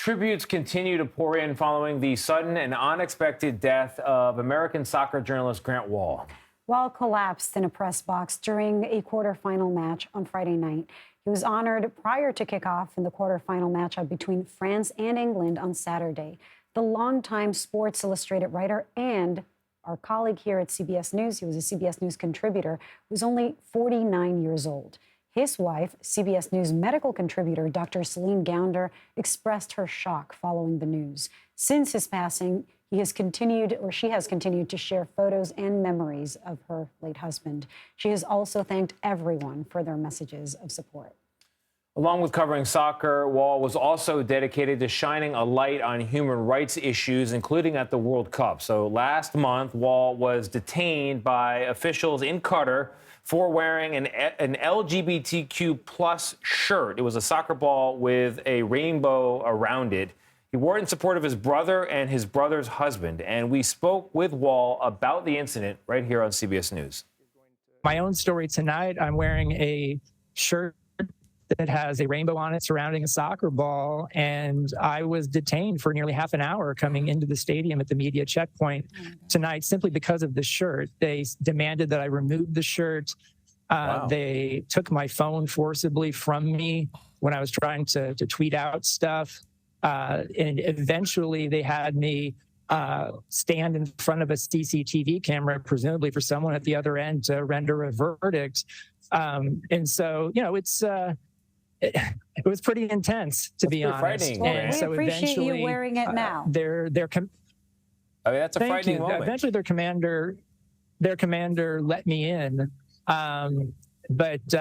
Tributes continue to pour in following the sudden and unexpected death of American soccer journalist Grant Wahl. Wahl collapsed in a press box during a quarterfinal match on Friday night. He was honored prior to kickoff in the quarterfinal matchup between France and England on Saturday. The longtime Sports Illustrated writer and our colleague here at CBS News, he was a CBS News contributor, was only 49 years old. His wife, CBS News medical contributor Dr. Celine Gounder, expressed her shock following the news. Since his passing, she has continued to share photos and memories of her late husband. She has also thanked everyone for their messages of support. Along with covering soccer, Wahl was also dedicated to shining a light on human rights issues, including at the World Cup. So last month, Wahl was detained by officials in Qatar for wearing an LGBTQ plus shirt. It was a soccer ball with a rainbow around it. He wore it in support of his brother and his brother's husband. And we spoke with Wahl about the incident right here on CBS News. My own story tonight, I'm wearing a shirt that has a rainbow on it surrounding a soccer ball. And I was detained for nearly half an hour coming into the stadium at the media checkpoint tonight simply because of the shirt. They demanded that I remove the shirt. Wow. They took my phone forcibly from me when I was trying to tweet out stuff. And eventually they had me stand in front of a CCTV camera, presumably for someone at the other end to render a verdict. And so, you know, it was pretty intense, to be honest. Well, and we so appreciate you wearing it now. I mean, that's a frightening moment. Eventually, their commander let me in. But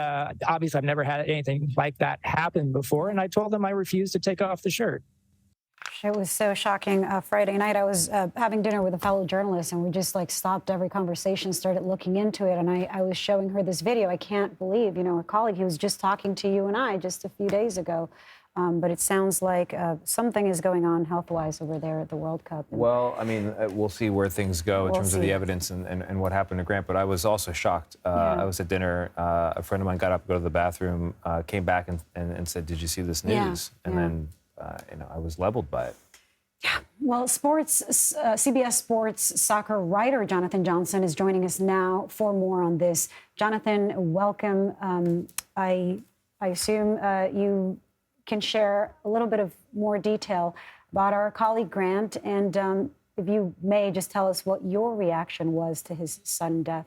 obviously, I've never had anything like that happen before. And I told them I refused to take off the shirt. It was so shocking. Friday night, I was having dinner with a fellow journalist, and we just stopped every conversation, started looking into it. And I was showing her this video. I can't believe, a colleague, he was just talking to you and I just a few days ago. But it sounds like something is going on health-wise over there at the World Cup. Well, I mean, we'll see where things go in terms of the evidence and what happened to Grant. But I was also shocked. I was at dinner. A friend of mine got up to go to the bathroom, came back and said, "Did you see this news?" And then, I was leveled by it. Yeah. Well, CBS Sports soccer writer Jonathan Johnson is joining us now for more on this. Jonathan, welcome. I assume you can share a little bit of more detail about our colleague Grant, and if you may, just tell us what your reaction was to his sudden death.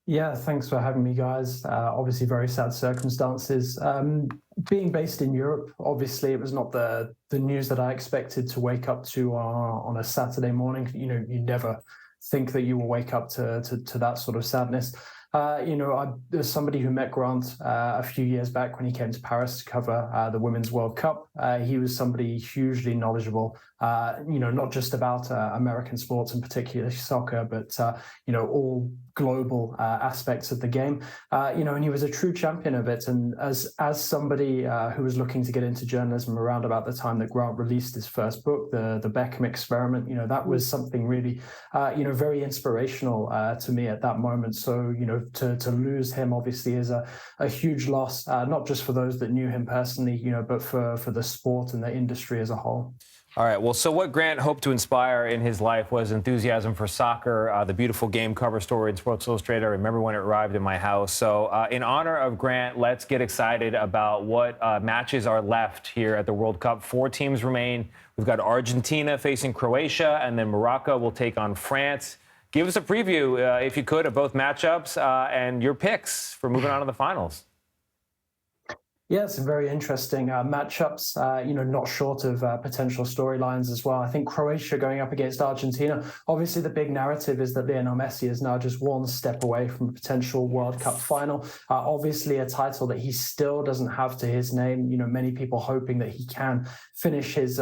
Yeah, thanks for having me, guys. Obviously, very sad circumstances. Being based in Europe, obviously, it was not the news that I expected to wake up to on a Saturday morning. You never think that you will wake up to that sort of sadness. There's somebody who met Grant a few years back when he came to Paris to cover the Women's World Cup. He was somebody hugely knowledgeable, not just about American sports and particularly soccer, but, all global aspects of the game, and he was a true champion of it. And as somebody who was looking to get into journalism around about the time that Grant released his first book, the Beckham Experiment, that was something really, very inspirational to me at that moment. So, to lose him obviously is a huge loss, not just for those that knew him personally, but for the sport and the industry as a whole. All right. Well, so what Grant hoped to inspire in his life was enthusiasm for soccer, the beautiful game cover story in Sports Illustrated. I remember when it arrived in my house. So in honor of Grant, let's get excited about what matches are left here at the World Cup. 4 teams remain. We've got Argentina facing Croatia, and then Morocco will take on France. Give us a preview, if you could, of both matchups and your picks for moving on to the finals. Yeah, some very interesting matchups, not short of potential storylines as well. I think Croatia going up against Argentina. Obviously, the big narrative is that Lionel Messi is now just one step away from a potential World Cup final. Obviously, a title that he still doesn't have to his name. Many people hoping that he can finish his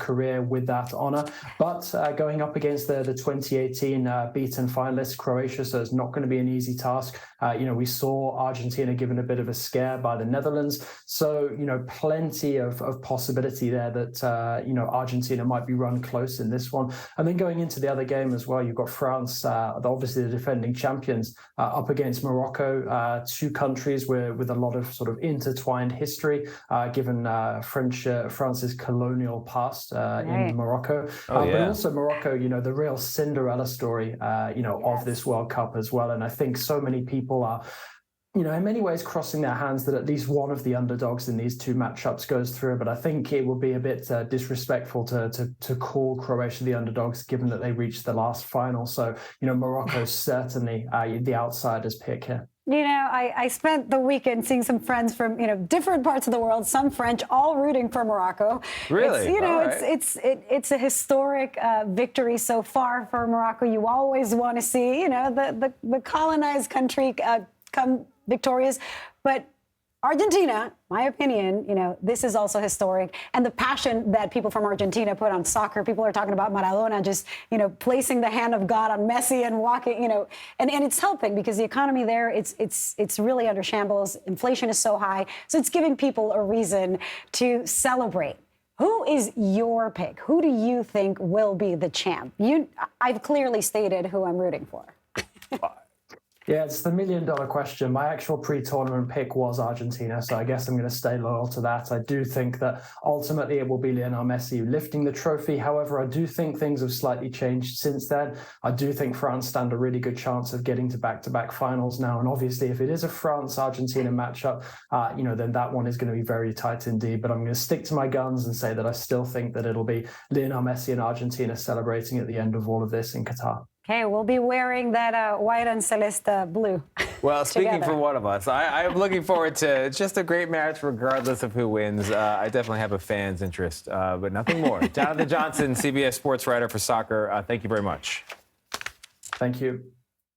career with that honor. But going up against the 2018 beaten finalist Croatia, so it's not going to be an easy task. We saw Argentina given a bit of a scare by the Netherlands. So, plenty of possibility there that, Argentina might be run close in this one. And then going into the other game as well, you've got France, obviously the defending champions, up against Morocco, two countries with a lot of sort of intertwined history, given France's colonial past in Morocco. But also Morocco, the real Cinderella story, of this World Cup as well. And I think so many people are, in many ways crossing their hands that at least one of the underdogs in these two matchups goes through. But I think it would be a bit disrespectful to call Croatia the underdogs, given that they reached the last final. So, Morocco's certainly the outsider's pick here. I spent the weekend seeing some friends from, different parts of the world, some French, all rooting for Morocco. Really? It's a historic victory so far for Morocco. You always want to see, the colonized country come victorious. But Argentina, my opinion, this is also historic. And the passion that people from Argentina put on soccer, people are talking about Maradona just, placing the hand of God on Messi and walking, and it's helping because the economy there, it's really under shambles. Inflation is so high. So it's giving people a reason to celebrate. Who is your pick? Who do you think will be the champ? I've clearly stated who I'm rooting for. Yeah, it's the $1 million question. My actual pre-tournament pick was Argentina, so I guess I'm going to stay loyal to that. I do think that ultimately it will be Lionel Messi lifting the trophy. However, I do think things have slightly changed since then. I do think France stand a really good chance of getting to back-to-back finals now. And obviously, if it is a France-Argentina matchup, then that one is going to be very tight indeed. But I'm going to stick to my guns and say that I still think that it'll be Lionel Messi and Argentina celebrating at the end of all of this in Qatar. Okay, we'll be wearing that white and celeste blue. Well, speaking for one of us, I'm looking forward to just a great match regardless of who wins. I definitely have a fan's interest, but nothing more. Jonathan Johnson, CBS Sports writer for soccer, thank you very much. Thank you.